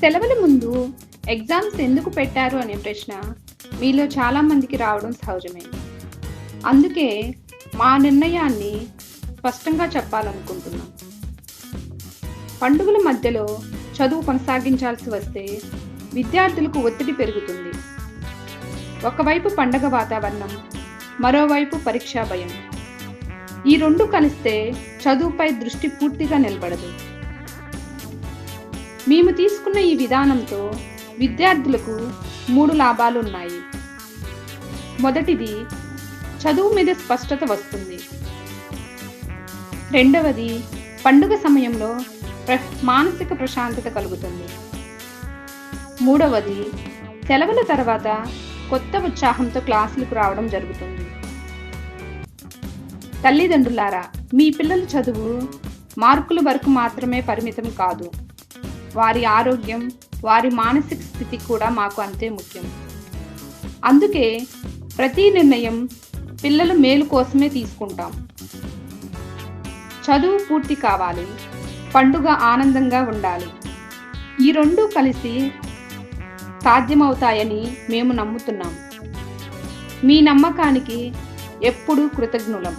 సెలవుల ముందు ఎగ్జామ్స్ ఎందుకు పెట్టారు అనే ప్రశ్న మీలో చాలామందికి రావడం సహజమే. అందుకే మా నిర్ణయాన్ని స్పష్టంగా చెప్పాలనుకుంటున్నాం. పండుగల మధ్యలో చదువు కొనసాగించాల్సి వస్తే విద్యార్థులకు ఒత్తిడి పెరుగుతుంది. ఒకవైపు పండగ వాతావరణం, మరోవైపు పరీక్షా భయం. ఈ రెండు కలిస్తే చదువుపై దృష్టి పూర్తిగా నిలబడదు. మేము తీసుకున్న ఈ విధానంతో విద్యార్థులకు 3 లాభాలు ఉన్నాయి. మొదటిది, చదువు మీద స్పష్టత వస్తుంది. రెండవది, పండుగ సమయంలో మానసిక ప్రశాంతత కలుగుతుంది. మూడవది, సెలవుల తర్వాత కొత్త ఉత్సాహంతో క్లాసులకు రావడం జరుగుతుంది. తల్లిదండ్రులారా, మీ పిల్లల చదువు మార్కుల వరకు మాత్రమే పరిమితం కాదు. వారి ఆరోగ్యం, వారి మానసిక స్థితి కూడా మాకు అంతే ముఖ్యం. అందుకే ప్రతి నిర్ణయం పిల్లల మేలు కోసమే తీసుకుంటాం. చదువు పూర్తి కావాలి, పండుగ ఆనందంగా ఉండాలి. ఈ రెండూ కలిసి సాధ్యమవుతాయని మేము నమ్ముతున్నాం. మీ నమ్మకానికి ఎప్పుడూ కృతజ్ఞులం.